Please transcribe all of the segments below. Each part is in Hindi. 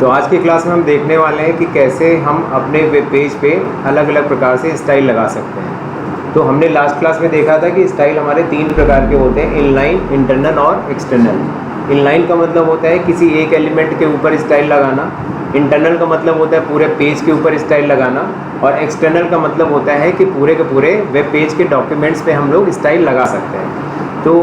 तो आज की क्लास में हम देखने वाले हैं कि कैसे हम अपने वेब पेज पे अलग अलग प्रकार से स्टाइल लगा सकते हैं। तो हमने लास्ट क्लास में देखा था कि स्टाइल हमारे 3 प्रकार के होते हैं, इनलाइन, इंटरनल और एक्सटर्नल। इनलाइन का मतलब होता है किसी एक एलिमेंट के ऊपर स्टाइल लगाना, इंटरनल का मतलब होता है पूरे पेज के ऊपर स्टाइल लगाना, और एक्सटर्नल का मतलब होता है कि पूरे के पूरे वेब पेज के डॉक्यूमेंट्स पे हम लोग स्टाइल लगा सकते हैं। तो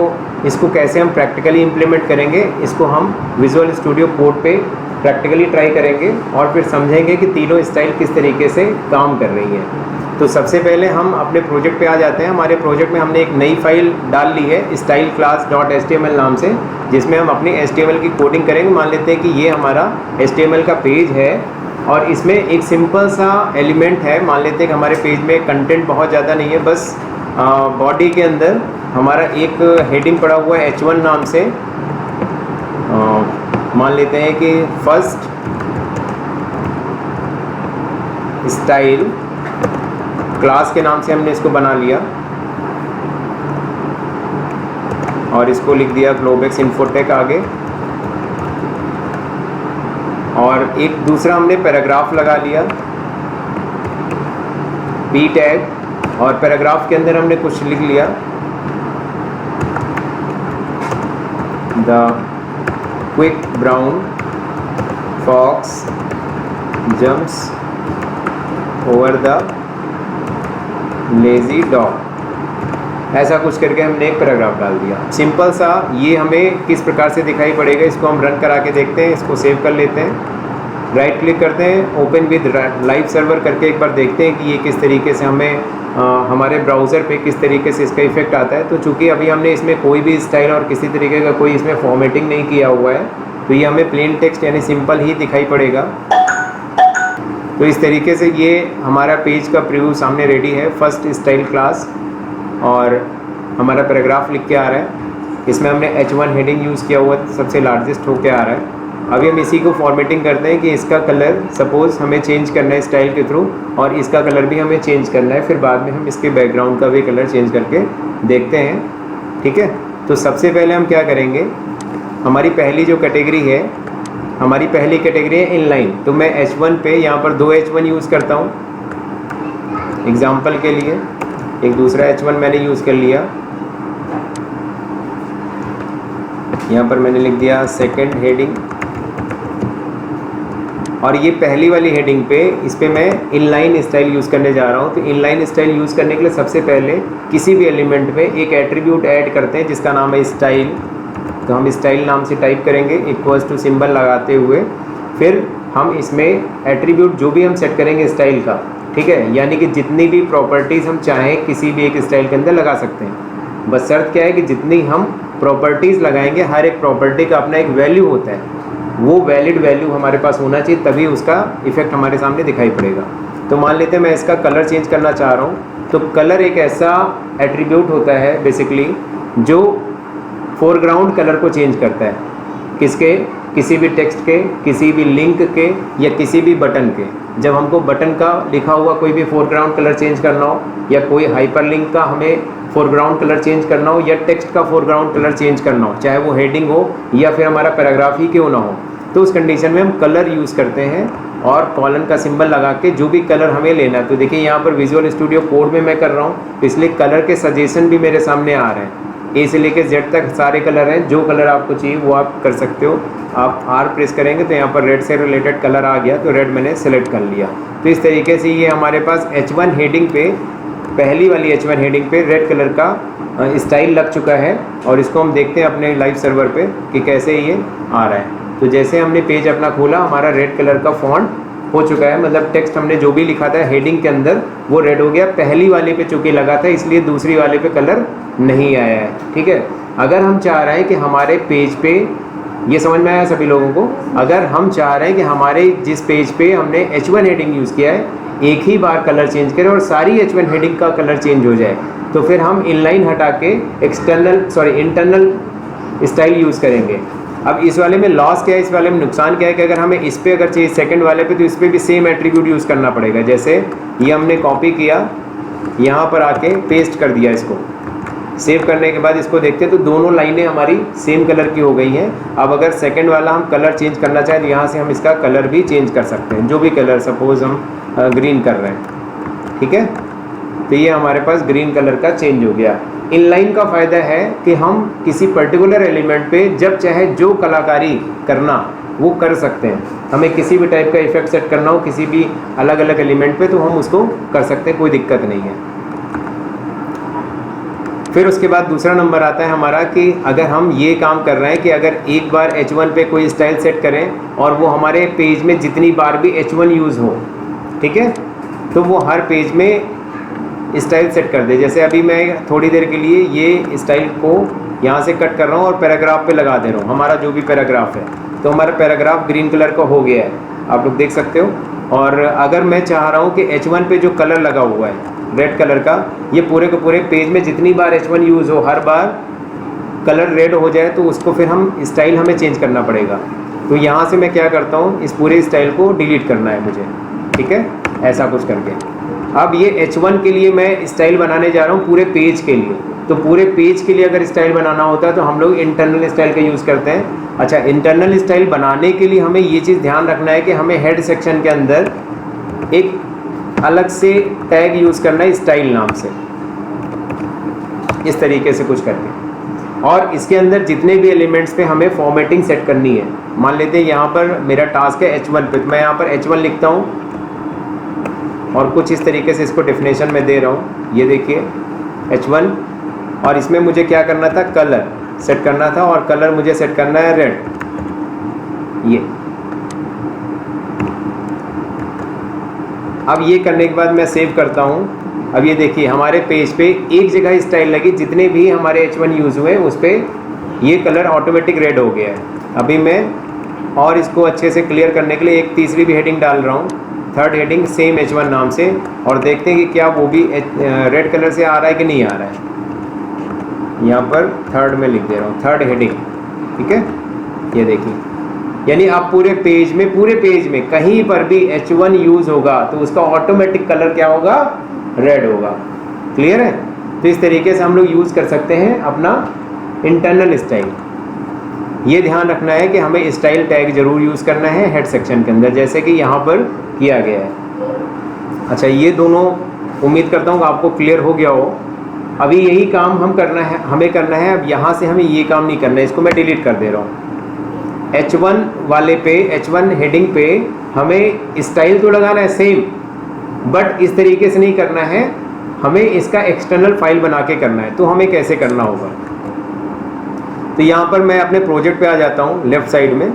इसको कैसे हम प्रैक्टिकली इम्प्लीमेंट करेंगे, इसको हम विजुअल स्टूडियो कोड पे प्रैक्टिकली ट्राई करेंगे और फिर समझेंगे कि तीनों स्टाइल किस तरीके से काम कर रही है। तो सबसे पहले हम अपने प्रोजेक्ट पे आ जाते हैं। हमारे प्रोजेक्ट में हमने एक नई फाइल डाल ली है स्टाइल क्लास .html नाम से, जिसमें हम अपनी HTML की कोडिंग करेंगे। मान लेते हैं कि ये हमारा HTML का पेज है और इसमें एक सिंपल सा एलिमेंट है। मान लेते हैं कि हमारे पेज में कंटेंट बहुत ज़्यादा नहीं है, बस बॉडी के अंदर हमारा एक हेडिंग पड़ा हुआ है H1 नाम से। मान लेते हैं कि फर्स्ट स्टाइल क्लास के नाम से हमने इसको बना लिया और इसको लिख दिया ग्लोबेक्स इन्फोटेक आगे। और एक दूसरा हमने पैराग्राफ लगा लिया पी टैग, और पैराग्राफ के अंदर हमने कुछ लिख लिया, the quick brown fox jumps over the lazy dog. ऐसा कुछ करके हमने एक पैराग्राफ डाल दिया सिंपल सा। ये हमें किस प्रकार से दिखाई पड़ेगा, इसको हम रन करा के देखते हैं। इसको सेव कर लेते हैं, राइट क्लिक करते हैं, ओपन विद लाइव सर्वर करके एक बार देखते हैं कि ये किस तरीके से हमें हमारे ब्राउज़र पे किस तरीके से इसका इफेक्ट आता है। तो चूँकि अभी हमने इसमें कोई भी स्टाइल और किसी तरीके का कोई इसमें फॉर्मेटिंग नहीं किया हुआ है, तो ये हमें प्लेन टेक्स्ट यानी सिंपल ही दिखाई पड़ेगा। तो इस तरीके से ये हमारा पेज का प्रीव्यू सामने रेडी है, फर्स्ट स्टाइल क्लास, और हमारा पैराग्राफ लिख के आ रहा है। इसमें हमने H1 हेडिंग यूज़ किया हुआ, सबसे लार्जेस्ट होके आ रहा है। अभी हम इसी को फॉर्मेटिंग करते हैं कि इसका कलर सपोज़ हमें चेंज करना है स्टाइल के थ्रू, और इसका कलर भी हमें चेंज करना है। फिर बाद में हम इसके बैकग्राउंड का भी कलर चेंज करके देखते हैं, ठीक है। तो सबसे पहले हम क्या करेंगे, हमारी पहली जो कैटेगरी है, हमारी पहली कैटेगरी है इनलाइन। तो मैं H1 पे यहाँ पर 2 H1 यूज़ करता हूँ एग्जाम्पल के लिए। एक दूसरा H1 मैंने यूज़ कर लिया, यहाँ पर मैंने लिख दिया सेकंड हेडिंग, और ये पहली वाली हेडिंग पे इस पे मैं इनलाइन स्टाइल यूज़ करने जा रहा हूँ। तो इनलाइन स्टाइल यूज़ करने के लिए सबसे पहले किसी भी एलिमेंट पे एक एट्रीब्यूट ऐड करते हैं जिसका नाम है स्टाइल। तो हम स्टाइल नाम से टाइप करेंगे इक्वल्स टू सिंबल लगाते हुए, फिर हम इसमें एट्रीब्यूट जो भी हम सेट करेंगे स्टाइल का, ठीक है, यानी कि जितनी भी प्रॉपर्टीज़ हम चाहें किसी भी एक स्टाइल के अंदर लगा सकते हैं। बस शर्त क्या है कि जितनी हम प्रॉपर्टीज़ लगाएंगे, हर एक प्रॉपर्टी का अपना एक वैल्यू होता है, वो वैलिड वैल्यू हमारे पास होना चाहिए, तभी उसका इफेक्ट हमारे सामने दिखाई पड़ेगा। तो मान लेते हैं मैं इसका कलर चेंज करना चाह रहा हूँ। तो कलर एक ऐसा एट्रीब्यूट होता है बेसिकली जो फोरग्राउंड कलर को चेंज करता है, किसके, किसी भी टेक्स्ट के, किसी भी लिंक के, या किसी भी बटन के। जब हमको बटन का लिखा हुआ कोई भी फोरग्राउंड कलर चेंज करना हो, या कोई हाइपरलिंक का हमें फोरग्राउंड कलर चेंज करना हो, या टेक्स्ट का फोरग्राउंड कलर चेंज करना हो, चाहे वो हेडिंग हो या फिर हमारा पैराग्राफ ही क्यों ना हो, तो उस कंडीशन में हम कलर यूज़ करते हैं और कॉलन का सिंबल लगा के जो भी कलर हमें लेना है। तो देखिए यहाँ पर विजुअल स्टूडियो कोड में मैं कर रहा हूँ, इसलिए कलर के सजेशन भी मेरे सामने आ रहे हैं। ए से लेकर Z तक सारे कलर हैं, जो कलर आपको चाहिए वो आप कर सकते हो। आप R प्रेस करेंगे तो यहाँ पर रेड से रिलेटेड कलर आ गया, तो रेड मैंने सेलेक्ट कर लिया। तो इस तरीके से ये हमारे पास H1 हेडिंग पे, पहली वाली H1 हेडिंग पे रेड कलर का स्टाइल लग चुका है, और इसको हम देखते हैं अपने लाइव सर्वर पे कि कैसे ये आ रहा है। तो जैसे हमने पेज अपना खोला, हमारा रेड कलर का फॉन्ट हो चुका है, मतलब टेक्स्ट हमने जो भी लिखा था हेडिंग के अंदर वो रेड हो गया। पहली वाले पे चूँकि लगा था इसलिए दूसरी वाले पे कलर नहीं आया है, ठीक है। अगर हम चाह रहे हैं कि हमारे पेज पे, ये समझ में आया सभी लोगों को, अगर हम चाह रहे हैं कि हमारे जिस पेज पे हमने H1 हेडिंग यूज़ किया है एक ही बार कलर चेंज करें और सारी H1 हेडिंग का कलर चेंज हो जाए, तो फिर हम इनलाइन हटा के इंटरनल स्टाइल यूज़ करेंगे। अब इस वाले में लॉस क्या है, इस वाले में नुकसान क्या है कि अगर हमें इस पे अगर चाहिए सेकंड वाले पे, तो इस पे भी सेम एट्रीब्यूट यूज़ करना पड़ेगा। जैसे ये हमने कॉपी किया, यहाँ पर आके पेस्ट कर दिया इसको, सेव करने के बाद इसको देखते हैं तो दोनों लाइनें हमारी सेम कलर की हो गई हैं। अब अगर सेकंड वाला हम कलर चेंज करना चाहें तो यहाँ से हम इसका कलर भी चेंज कर सकते हैं, जो भी कलर, सपोज हम ग्रीन कर रहे हैं, ठीक है। तो ये हमारे पास ग्रीन कलर का चेंज हो गया। इनलाइन का फ़ायदा है कि हम किसी पर्टिकुलर एलिमेंट पे जब चाहे जो कलाकारी करना वो कर सकते हैं। हमें किसी भी टाइप का इफेक्ट सेट करना हो किसी भी अलग अलग एलिमेंट पे तो हम उसको कर सकते हैं, कोई दिक्कत नहीं है। फिर उसके बाद दूसरा नंबर आता है हमारा कि अगर हम ये काम कर रहे हैं कि अगर एक बार H1 पे कोई स्टाइल सेट करें और वो हमारे पेज में जितनी बार भी H1 यूज़ हो, ठीक है, तो वो हर पेज में स्टाइल सेट कर दे। जैसे अभी मैं थोड़ी देर के लिए ये स्टाइल को यहाँ से कट कर रहा हूँ और पैराग्राफ पे लगा दे रहा हूँ, हमारा जो भी पैराग्राफ है, तो हमारा पैराग्राफ ग्रीन कलर का हो गया है, आप लोग देख सकते हो। और अगर मैं चाह रहा हूँ कि H1 पे जो कलर लगा हुआ है रेड कलर का, ये पूरे के पूरे पेज में जितनी बार H1 यूज़ हो हर बार कलर रेड हो जाए, तो उसको फिर हम स्टाइल हमें चेंज करना पड़ेगा। तो यहाँ से मैं क्या करता हूँ, इस पूरे स्टाइल को डिलीट करना है मुझे, ठीक है, ऐसा कुछ करके। अब ये H1 के लिए मैं स्टाइल बनाने जा रहा हूँ पूरे पेज के लिए। तो पूरे पेज के लिए अगर स्टाइल बनाना होता है तो हम लोग इंटरनल स्टाइल का यूज़ करते हैं। अच्छा, इंटरनल स्टाइल बनाने के लिए हमें ये चीज़ ध्यान रखना है कि हमें हेड सेक्शन के अंदर एक अलग से टैग यूज़ करना है स्टाइल नाम से, इस तरीके से कुछ करके। और इसके अंदर जितने भी एलिमेंट्स पे हमें फॉर्मेटिंग सेट करनी है, मान लेते हैं यहाँ पर मेरा टास्क है H1 पे, तो मैं यहाँ पर H1 लिखता हूँ और कुछ इस तरीके से इसको डेफिनेशन में दे रहा हूँ। ये देखिए H1, और इसमें मुझे क्या करना था, कलर सेट करना था, और कलर मुझे सेट करना है रेड। ये अब ये करने के बाद मैं सेव करता हूँ। अब ये देखिए हमारे पेज पे एक जगह स्टाइल लगी, जितने भी हमारे H1 यूज़ हुए उस पर ये कलर ऑटोमेटिक रेड हो गया है। अभी मैं और इसको अच्छे से क्लियर करने के लिए एक तीसरी भी हेडिंग डाल रहा हूँ, थर्ड हेडिंग सेम H1 नाम से, और देखते हैं कि क्या वो भी रेड कलर से आ रहा है कि नहीं आ रहा है। यहाँ पर थर्ड में लिख दे रहा हूँ, थर्ड हेडिंग, ठीक है। ये देखिए, यानी आप पूरे पेज में कहीं पर भी H1 यूज़ होगा तो उसका ऑटोमेटिक कलर क्या होगा, रेड होगा। क्लियर है। तो इस तरीके से हम लोग यूज़ कर सकते हैं अपना इंटरनल स्टाइल। ये ध्यान रखना है कि हमें स्टाइल टैग ज़रूर यूज़ करना है हेड सेक्शन के अंदर, जैसे कि यहाँ पर किया गया है। अच्छा, ये दोनों उम्मीद करता हूँ कि आपको क्लियर हो गया हो। अभी यही काम हमें करना है। अब यहाँ से हमें ये काम नहीं करना है, इसको मैं डिलीट कर दे रहा हूँ। H1 वाले पे, H1 हेडिंग पे हमें स्टाइल तो लगाना है सेम, बट इस तरीके से नहीं करना है, हमें इसका एक्सटर्नल फाइल बना के करना है। तो हमें कैसे करना होगा, तो यहाँ पर मैं अपने प्रोजेक्ट पे आ जाता हूँ लेफ़्ट साइड में,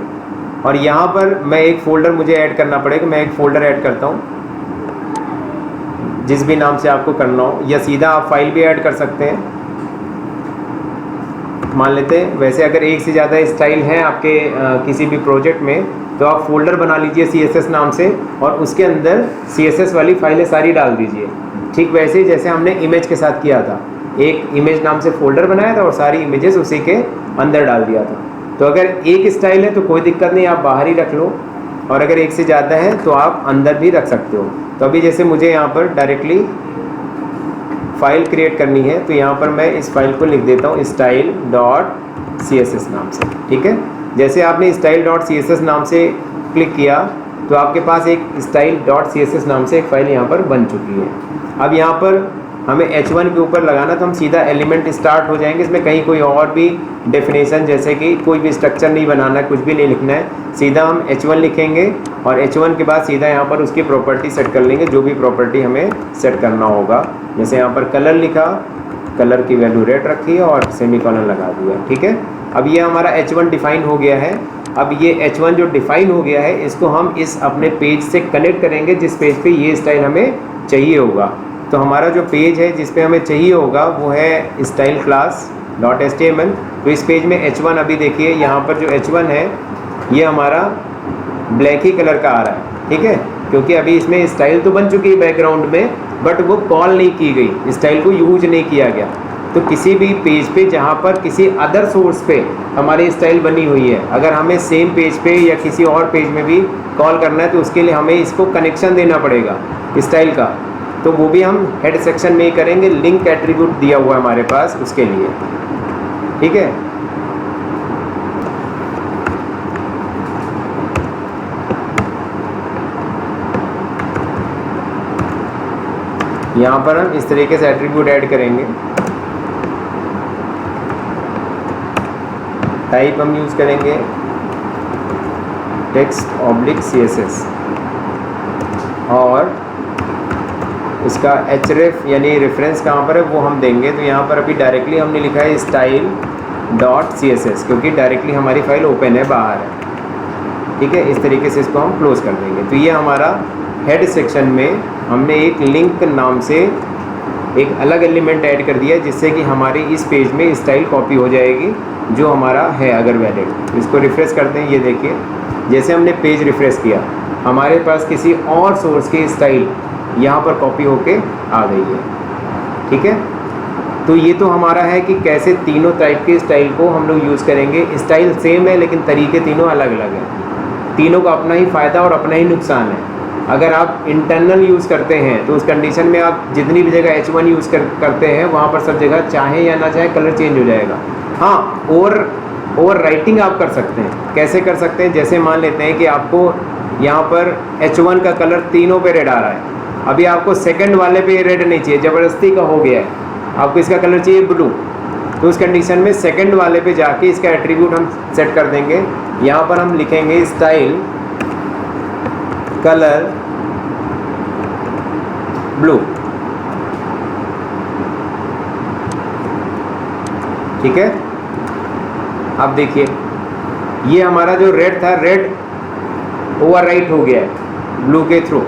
और यहाँ पर मैं एक फ़ोल्डर मुझे ऐड करना पड़ेगा। मैं एक फ़ोल्डर ऐड करता हूँ, जिस भी नाम से आपको करना हो, या सीधा आप फाइल भी ऐड कर सकते हैं। मान लेते हैं वैसे अगर एक से ज़्यादा स्टाइल हैं आपके किसी भी प्रोजेक्ट में, तो आप फ़ोल्डर बना लीजिए CSS नाम से, और उसके अंदर CSS वाली फाइलें सारी डाल दीजिए। ठीक वैसे ही जैसे हमने इमेज के साथ किया था, एक इमेज नाम से फ़ोल्डर बनाया था और सारी इमेजेस उसी के अंदर डाल दिया था। तो अगर एक स्टाइल है तो कोई दिक्कत नहीं, आप बाहर ही रख लो, और अगर एक से ज़्यादा है तो आप अंदर भी रख सकते हो। तो अभी जैसे मुझे यहाँ पर डायरेक्टली फ़ाइल क्रिएट करनी है, तो यहाँ पर मैं इस फाइल को लिख देता हूँ style.css नाम से, ठीक है। जैसे आपने style.css नाम से क्लिक किया तो आपके पास एक style.css नाम से एक फ़ाइल यहाँ पर बन चुकी है। अब यहाँ पर हमें H1 के ऊपर लगाना, तो हम सीधा एलिमेंट स्टार्ट हो जाएंगे। इसमें कहीं कोई और भी डेफिनेशन, जैसे कि कोई भी स्ट्रक्चर नहीं बनाना है, कुछ भी नहीं लिखना है, सीधा हम H1 लिखेंगे, और H1 के बाद सीधा यहाँ पर उसकी प्रॉपर्टी सेट कर लेंगे, जो भी प्रॉपर्टी हमें सेट करना होगा। जैसे यहाँ पर कलर लिखा, कलर की वैल्यू रेड रखी है और सेमीकोलन लगा दिया, ठीक है। अब ये हमारा H1 डिफ़ाइन हो गया है। अब ये H1 जो डिफ़ाइन हो गया है, इसको हम इस अपने पेज से कनेक्ट करेंगे, जिस पेज पे ये स्टाइल हमें चाहिए होगा। तो हमारा जो पेज है जिस पे हमें चाहिए होगा वो है स्टाइल क्लास .html। तो इस पेज में H1, अभी देखिए यहाँ पर जो H1 है ये हमारा ब्लैक ही कलर का आ रहा है, ठीक है, क्योंकि अभी इसमें स्टाइल तो बन चुकी है बैकग्राउंड में, बट वो कॉल नहीं की गई, स्टाइल को यूज नहीं किया गया। तो किसी भी पेज पे जहाँ पर किसी अदर सोर्स पे हमारी स्टाइल बनी हुई है, अगर हमें सेम पेज पे या किसी और पेज में भी कॉल करना है, तो उसके लिए हमें इसको कनेक्शन देना पड़ेगा स्टाइल का। तो वो भी हम हेड सेक्शन में ही करेंगे, लिंक एट्रीब्यूट दिया हुआ है हमारे पास उसके लिए, ठीक है। यहाँ पर हम इस तरीके से एट्रीब्यूट ऐड करेंगे। टाइप हम यूज़ करेंगे टेक्स्ट ऑब्लिक CSS, और इसका href यानी रेफरेंस कहाँ पर है वो हम देंगे। तो यहाँ पर अभी डायरेक्टली हमने लिखा है style.css, क्योंकि डायरेक्टली हमारी फाइल ओपन है, बाहर है, ठीक है। इस तरीके से इसको हम क्लोज कर देंगे। तो ये हमारा हेड सेक्शन में हमने एक लिंक नाम से एक अलग एलिमेंट ऐड कर दिया, जिससे कि हमारे इस पेज में स्टाइल कॉपी हो जाएगी जो हमारा है अगर वैलिड। तो इसको रिफ्रेश करते हैं, ये देखिए जैसे हमने पेज रिफ्रेश किया हमारे पास किसी और सोर्स की स्टाइल यहाँ पर कॉपी होके आ गई है, ठीक है। तो ये तो हमारा है कि कैसे तीनों टाइप के स्टाइल को हम लोग यूज़ करेंगे। स्टाइल सेम है लेकिन तरीके तीनों अलग अलग हैं। तीनों का अपना ही फ़ायदा और अपना ही नुकसान है। अगर आप इंटरनल यूज़ करते हैं तो उस कंडीशन में आप जितनी भी जगह H1 यूज़ करते हैं वहाँ पर सब जगह चाहे या ना चाहे कलर चेंज हो जाएगा। हाँ, ओवर राइटिंग आप कर सकते हैं। कैसे कर सकते हैं? जैसे मान लेते हैं कि आपको यहाँ पर H1 का कलर तीनों पे रेड आ रहा है, अभी आपको सेकंड वाले पे रेड नहीं चाहिए, ज़बरदस्ती का हो गया है, आपको इसका कलर चाहिए ब्लू। तो उस कंडीशन में सेकंड वाले पे जाके इसका एट्रीब्यूट हम सेट कर देंगे। यहाँ पर हम लिखेंगे स्टाइल कलर ब्लू, ठीक है। अब देखिए ये हमारा जो रेड था, रेड ओवरराइट हो गया है ब्लू के थ्रू।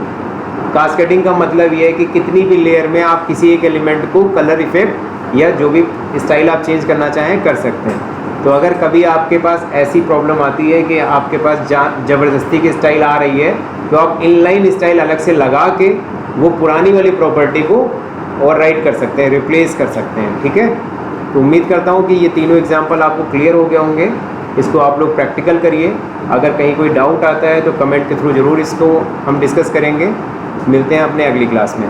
कास्केडिंग का मतलब ये है कि कितनी भी लेयर में आप किसी एक एलिमेंट को कलर इफेक्ट या जो भी स्टाइल आप चेंज करना चाहें कर सकते हैं। तो अगर कभी आपके पास ऐसी प्रॉब्लम आती है कि आपके पास ज़बरदस्ती की स्टाइल आ रही है, तो आप इनलाइन स्टाइल अलग से लगा के वो पुरानी वाली प्रॉपर्टी को ओवरराइट कर सकते हैं, रिप्लेस कर सकते हैं, ठीक है। तो उम्मीद करता हूँ कि ये तीनों एग्जाम्पल आपको क्लियर हो गए होंगे। इसको आप लोग प्रैक्टिकल करिए। अगर कहीं कोई डाउट आता है तो कमेंट के थ्रू ज़रूर इसको हम डिस्कस करेंगे। मिलते हैं अपने अगली क्लास में।